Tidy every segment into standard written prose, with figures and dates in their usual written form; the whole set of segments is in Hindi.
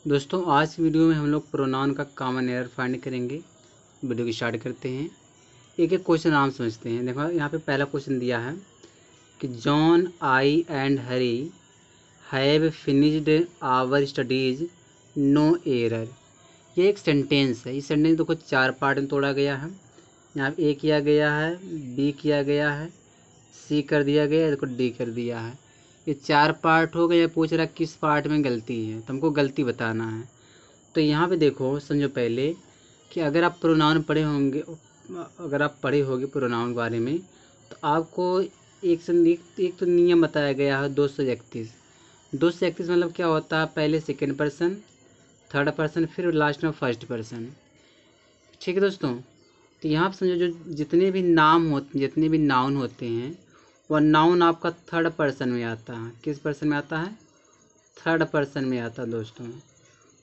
दोस्तों आज की वीडियो में हम लोग प्रोनाउन का कॉमन एरर फाइंड करेंगे। वीडियो की स्टार्ट करते हैं। एक एक क्वेश्चन आराम समझते हैं। देखो यहाँ पे पहला क्वेश्चन दिया है कि John I and Hari have finished our studies no error. ये एक सेंटेंस है। इस सेंटेंस देखो 4 पार्ट में तोड़ा गया है। यहाँ पे ए किया गया है, बी किया गया है, सी कर दिया गया है, देखो डी कर दिया है। ये 4 पार्ट हो गए। पूछ रहा किस पार्ट में गलती है, तो हमको गलती बताना है। तो यहाँ पे देखो समझो पहले कि अगर आप प्रोनाउन पढ़े होंगे, अगर आप पढ़े होगे प्रोनाउन के बारे में, तो आपको एक तो नियम बताया गया है 231। 231 मतलब क्या होता है, पहले सेकंड पर्सन, थर्ड पर्सन, फिर लास्ट में फर्स्ट पर्सन। ठीक है दोस्तों। तो यहाँ पे समझो जो जितने भी नाउन होते हैं वह नाउन आपका थर्ड पर्सन में आता है। किस पर्सन में आता है? थर्ड पर्सन में आता है दोस्तों।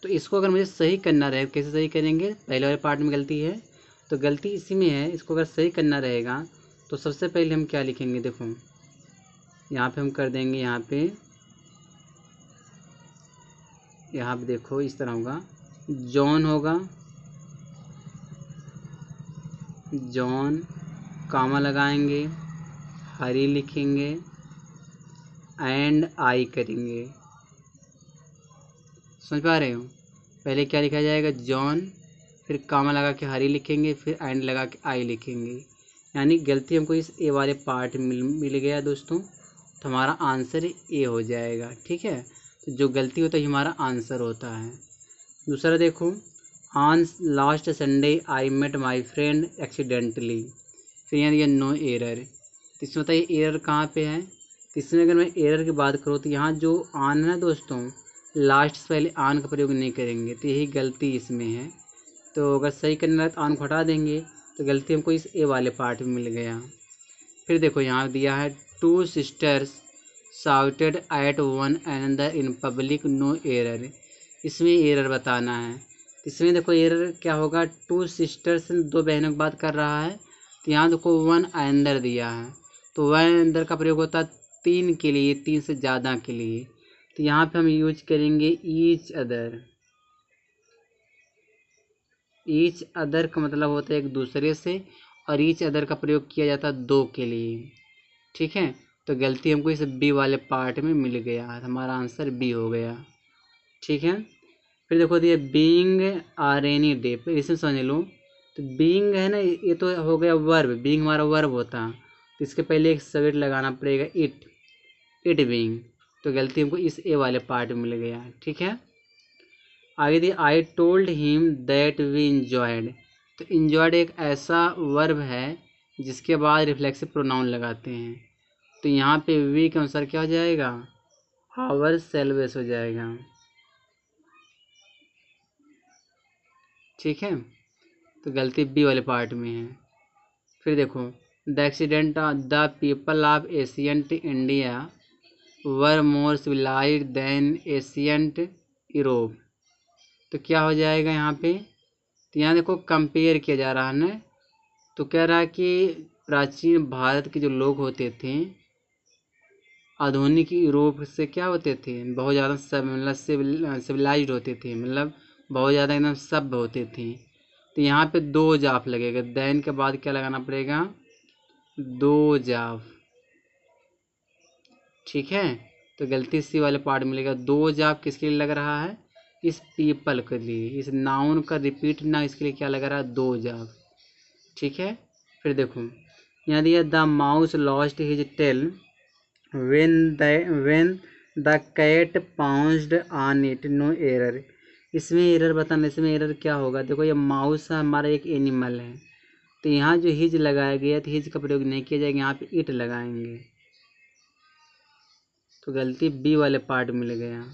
तो इसको अगर मुझे सही करना रहे, कैसे सही करेंगे? पहले वाले पार्ट में गलती है तो गलती इसी में है। इसको अगर सही करना रहेगा तो सबसे पहले हम क्या लिखेंगे? देखो यहाँ पे हम कर देंगे, यहाँ पे देखो इस तरह होगा, जॉन होगा, जॉन कामा लगाएंगे, हरी लिखेंगे, एंड आई करेंगे। समझ पा रहे हो? पहले क्या लिखा जाएगा? जॉन, फिर कामा लगा के हरी लिखेंगे, फिर एंड लगा के आई लिखेंगे। यानी गलती हमको इस ए वाले पार्ट में मिल गया दोस्तों। तो हमारा आंसर ए हो जाएगा। ठीक है, तो जो गलती होता है हमारा आंसर होता है। दूसरा देखो, on last Sunday I met my friend accidentally. फिर यहाँ दिया नो एरर। तो इसमें बताइए एरर कहाँ पे है? तो इसमें अगर मैं एरर की बात करूँ तो यहाँ जो ऑन है ना दोस्तों, लास्ट से पहले ऑन का प्रयोग नहीं करेंगे, तो यही गलती इसमें है। तो अगर सही करना है तो ऑन को हटा देंगे, तो गलती हमको इस ए वाले पार्ट में मिल गया। फिर देखो यहाँ दिया है two sisters shouted at one another in public no error. इसमें एरर बताना है। इसमें देखो एरर क्या होगा, टू सिस्टर्स, दो बहनों की बात कर रहा है। तो यहाँ देखो वन अनदर दिया है, तो वन अनदर का प्रयोग होता है तीन के लिए, तीन से ज़्यादा के लिए। तो यहाँ पे हम यूज करेंगे ईच अदर। ईच अदर का मतलब होता है एक दूसरे से, और ईच अदर का प्रयोग किया जाता है दो के लिए। ठीक है, तो गलती हमको इस बी वाले पार्ट में मिल गया, हमारा आंसर बी हो गया। ठीक है, फिर देखो दिए बीइंग आ रेनी डे, फिर इसमें समझ लो। तो बीइंग है ना, ये तो हो गया वर्ब, बीइंग हमारा वर्ब होता, तो इसके पहले एक सब्जेक्ट लगाना पड़ेगा इट, इट बीइंग। तो गलती हमको इस ए वाले पार्ट में मिल गया। ठीक है, आगे दिए I told him that we enjoyed. तो इंजॉयड एक ऐसा वर्ब है जिसके बाद रिफ्लेक्सिव प्रोनाउन लगाते हैं। तो यहाँ पे वी के अनुसार क्या हो जाएगा? आवर सेल्वेस हो जाएगा। ठीक है, तो गलती बी वाले पार्ट में है। फिर देखो the accident the people of ancient India were more civilized than ancient Europe. तो क्या हो जाएगा यहाँ पे? तो यहाँ देखो कंपेयर किया जा रहा है ना, तो कह रहा है कि प्राचीन भारत के जो लोग होते थे आधुनिक यूरोप से क्या होते थे, बहुत ज़्यादा सब मतलब सिविलाइज्ड होते थे, मतलब बहुत ज़्यादा एकदम सभ्य होते थे। तो यहाँ पे दो जाफ लगेगा, दैन के बाद क्या लगाना पड़ेगा? दो जाफ। ठीक है, तो गलती सी वाले पार्ट मिलेगा। दो जाफ किसके लिए लग रहा है? इस पीपल के लिए, इस नाउन का रिपीट ना, इसके लिए क्या लग रहा है? दो जाफ। ठीक है, फिर देखो यहाँ दिया the mouse lost his tail when the cat pounced on it no error। इसमें एरर बताना। इसमें एरर क्या होगा? देखो ये माउस हमारा एक एनिमल है, तो यहाँ जो हिज लगाया गया तो हिज का प्रयोग नहीं किया जाएगा, यहाँ पे इट लगाएंगे। तो गलती बी वाले पार्ट में मिल गया।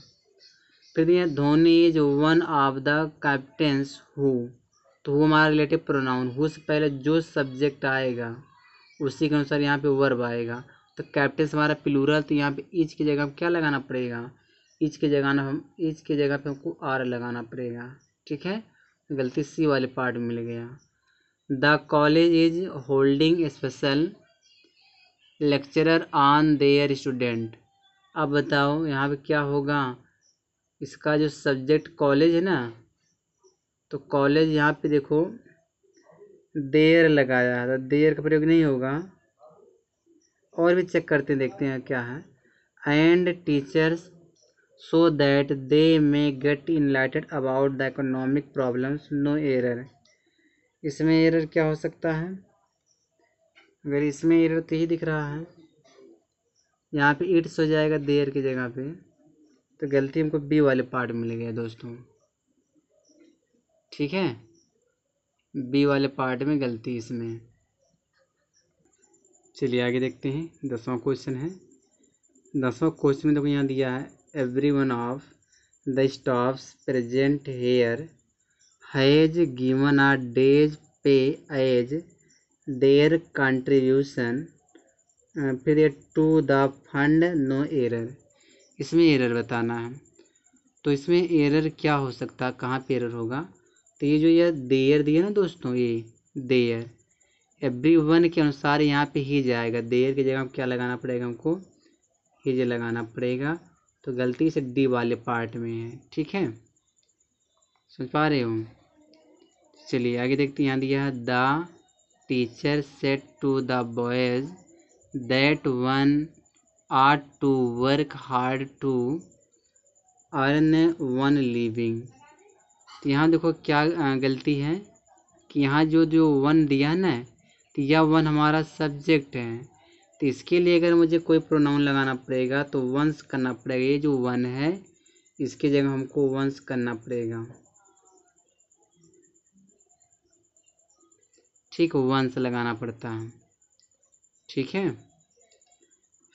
फिर ये Dhoni is one of the captains who. तो हु हमारा रिलेटिव प्रोनाउन, हु से पहले जो सब्जेक्ट आएगा उसी के अनुसार यहाँ पे वर्ब आएगा। तो कैप्टन हमारा प्लूरल, तो यहाँ पे ईच की जगह क्या लगाना पड़ेगा? ईच की जगह पे हमको आर लगाना पड़ेगा। ठीक है, गलती सी वाले पार्ट में मिल गया। The college is holding special lecturer on their student. अब बताओ यहाँ पे क्या होगा? इसका जो सब्जेक्ट कॉलेज है ना, तो कॉलेज यहाँ पे देखो देयर लगाया है, तो देयर का प्रयोग नहीं होगा। और भी चेक करते हैं, देखते हैं क्या है। And teachers so that they may get enlightened about the economic problems, no error. इसमें एरर क्या हो सकता है? अगर इसमें एरर तो ही दिख रहा है, यहाँ पे इट्स हो जाएगा देयर की जगह पे, तो गलती हमको बी वाले पार्ट में मिल गया दोस्तों। ठीक है, बी वाले पार्ट में गलती इसमें। चलिए आगे देखते हैं। 10वां क्वेश्चन है। 10वां क्वेश्चन में देखो यहाँ दिया है, every one of the staffs present here has given a day's pay as their contribution, फिर ये to the fund, no error. इसमें एरर बताना है। तो इसमें एरर क्या हो सकता है, कहाँ पे एरर होगा? तो ये जो ये देयर दिया ना दोस्तों, ये देयर एवरी वन के अनुसार यहाँ पे ही जाएगा। देयर की जगह क्या लगाना पड़ेगा हमको? ही लगाना पड़ेगा। तो गलती से डी वाले पार्ट में है। ठीक है, समझ पा रहे हो? चलिए आगे देखते हैं। यहाँ दिया है, the teacher said to the boys that one are to work hard to earn one living. तो यहाँ देखो क्या गलती है कि यहाँ जो वन दिया है ना, तो यह वन हमारा सब्जेक्ट है। तो इसके लिए अगर मुझे कोई प्रोनाउन लगाना पड़ेगा तो वंस करना पड़ेगा। ये जो वन है इसकी जगह हमको वंस करना पड़ेगा। ठीक, वंस लगाना पड़ता है। ठीक है,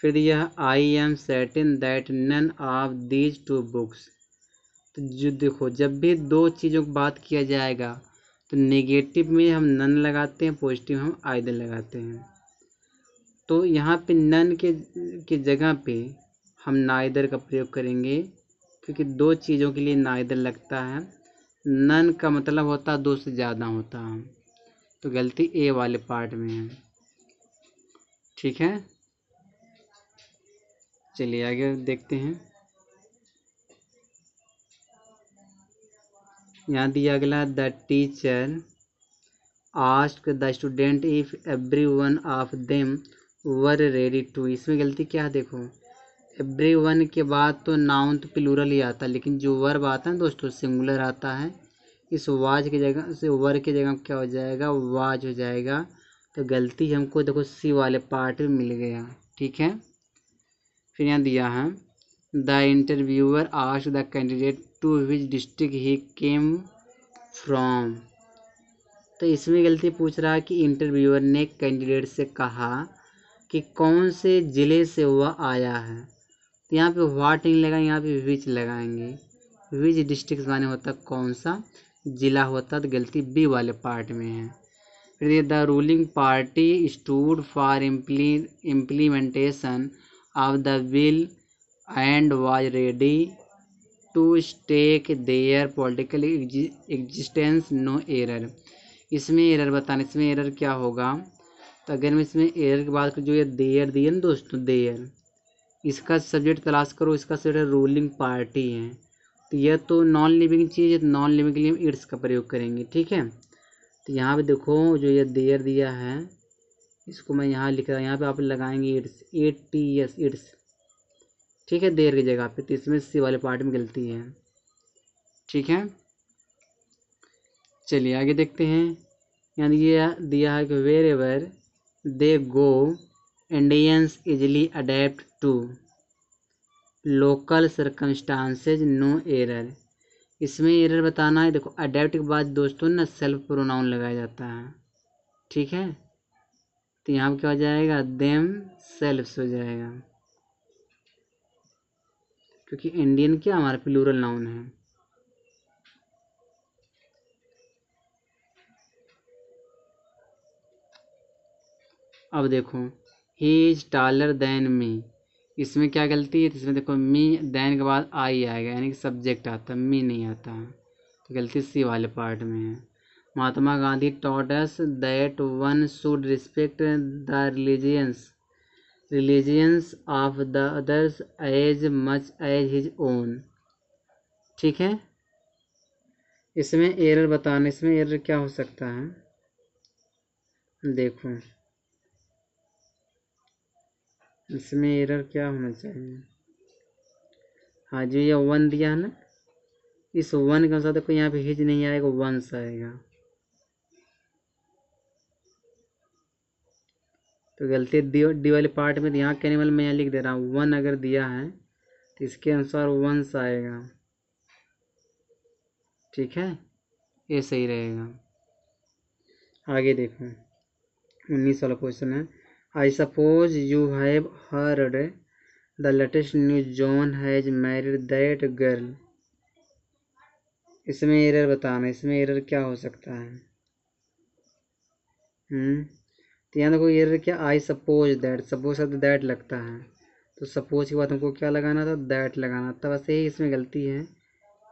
फिर यह I am certain that none of these two books. तो जो देखो, जब भी दो चीज़ों की बात किया जाएगा तो नेगेटिव में हम नन लगाते हैं, पॉजिटिव हम आइदर लगाते हैं। तो यहाँ पे नन के जगह पे हम नाइदर का प्रयोग करेंगे, क्योंकि दो चीज़ों के लिए नाइदर लगता है। नन का मतलब होता है दो से ज़्यादा होता है। तो गलती ए वाले पार्ट में है। ठीक है, चलिए आगे देखते हैं। यहाँ दिया अगला, the teacher ask the student if every one of them were ready to. इसमें गलती क्या है? देखो, एवरी वन के बाद तो नाउन तो प्लूरल ही आता है, लेकिन जो वर्ब आता है दोस्तों सिंगुलर आता है। इस वाज की जगह से वर की जगह क्या हो जाएगा? वाज हो जाएगा। तो गलती हमको देखो सी वाले पार्ट में मिल गया। ठीक है, फिर यहाँ दिया है, the interviewer ask the candidate to which district he came from. तो इसमें गलती पूछ रहा है कि इंटरव्यूअर ने कैंडिडेट से कहा कि कौन से ज़िले से वह आया है। तो यहाँ पे व्हाट नहीं लगा, यहाँ पे विच लगाएंगे। विच डिस्ट्रिक्ट माने होता कौन सा ज़िला होता, तो गलती बी वाले पार्ट में है। फिर ये, the ruling party stood for implementation of the bill and was ready to stake their political existence, no error. इसमें एरर बताना, इसमें एरर क्या होगा? तो अगर मैं इसमें एरर की बात करूँ, जो ये देयर दिए ना दोस्तों, देयर, इसका सब्जेक्ट तलाश करो। इसका सब्जेक्ट रूलिंग पार्टी है। तो यह तो नॉन लिविंग चीज़ है, तो नॉन लिविंग के लिए हम इट्स का प्रयोग करेंगे। ठीक है, तो यहाँ पे देखो जो ये देयर दिया है इसको मैं यहाँ लिख रहा हूँ, यहाँ पे आप लगाएंगे इट्स, ATS, इट्स। ठीक है, देयर की जगह पे। तो इसमें सी वाले पार्ट में गलती है। ठीक है, चलिए आगे देखते हैं। यानी ये दिया है कि wherever they go Indians easily adept to local circumstances, no error. इसमें एरर बताना है। देखो, अडेप्ट के बाद दोस्तों ना सेल्फ प्रोनाउन लगाया जाता है। ठीक है, तो यहाँ पर क्या हो जाएगा? देम सेल्फ्स हो जाएगा, क्योंकि इंडियन क्या हमारा प्लूरल नाउन है। अब देखो, he is taller than me. इसमें क्या गलती है? इसमें देखो मी देन के बाद आई आएगा, यानी कि सब्जेक्ट आता है, मी नहीं आता है। तो गलती सी वाले पार्ट में है। Mahatma Gandhi taught us that one should respect the religions of the others as much as his own. ठीक है। इसमें एरर बताना, इसमें एरर क्या हो सकता है, देखो इसमें एरर क्या होना चाहिए। हाँ जो ये 1 दिया है ना, इस 1 के अनुसार देखो यहाँ पे हिज नहीं आएगा, 1 आएगा। तो गलती डी वाले पार्ट में, यहाँ कैनिमल में यहाँ लिख दे रहा हूँ 1 अगर दिया है तो इसके अनुसार 1 आएगा। ठीक है, ये सही रहेगा। आगे देखो 19 वाला क्वेश्चन है। I suppose you have heard the latest news John has married that girl. इसमें एरर बताना, इसमें एरर क्या हो सकता है। तो यहाँ देखो एरर क्या, आई सपोज दैट, सपोज शब्द दैट लगता है, तो सपोज के बाद हमको क्या लगाना था, दैट लगाना था। बस यही इसमें गलती है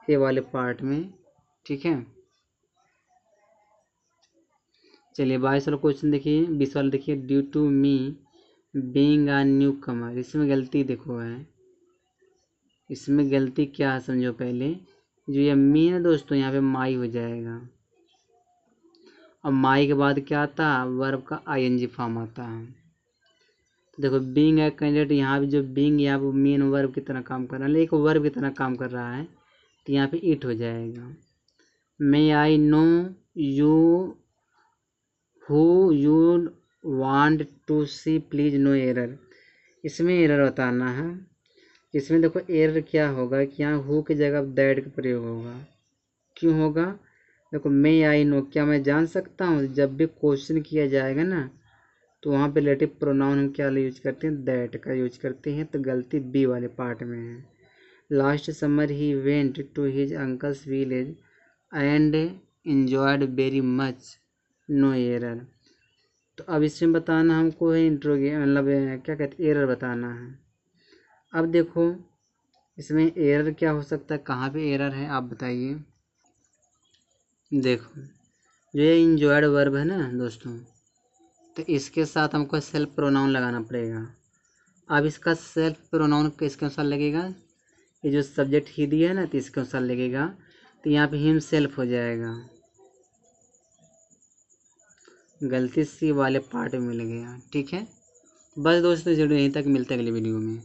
ये वाले पार्ट में। ठीक है, चलिए 22 वाला क्वेश्चन देखिए, 20 वाला देखिए। Due to me being a newcomer, इसमें गलती देखो है, इसमें गलती क्या है समझो पहले। जो ये मी है दोस्तों, यहाँ पे माई हो जाएगा, और माई के बाद क्या आता है, वर्ब का आईएनजी फॉर्म आता है। तो देखो बीइंग है कैंडिडेट, यहाँ पे जो बीइंग यहाँ पे मेन वर्ब की तरह काम कर रहा है, एक वर्ब की तरह काम कर रहा है, तो यहाँ पे इट हो जाएगा। May I know you who you want to see please no error, इसमें एरर बताना है। इसमें देखो एरर क्या होगा कि यहाँ हु की जगह दैट का प्रयोग होगा। क्यों होगा, देखो मे आई नो, क्या मैं जान सकता हूँ, जब भी क्वेश्चन किया जाएगा ना तो वहाँ पे रिलेटिव प्रोनाउन हम क्या यूज करते हैं, दैट का यूज करते हैं। तो गलती बी वाले पार्ट में है। Last summer he went to his uncle's village and enjoyed very much, no error. तो अब इसमें बताना हमको है इंट्रोगे, मतलब क्या कहते हैं, एरर बताना है। अब देखो इसमें एरर क्या हो सकता है, कहाँ पे एरर है आप बताइए। देखो जो ये इंजॉयड वर्ब है ना दोस्तों, तो इसके साथ हमको सेल्फ प्रोनाउन लगाना पड़ेगा। अब इसका सेल्फ प्रोनाउन किसके अनुसार लगेगा, ये जो सब्जेक्ट ही दिया है ना, तो इसके अनुसार लगेगा। तो यहाँ पे हिम सेल्फ हो जाएगा, गलती सी वाले पार्ट में मिल गया। ठीक है, बस दोस्तों वीडियो यहीं तक, मिलते हैं अगली वीडियो में।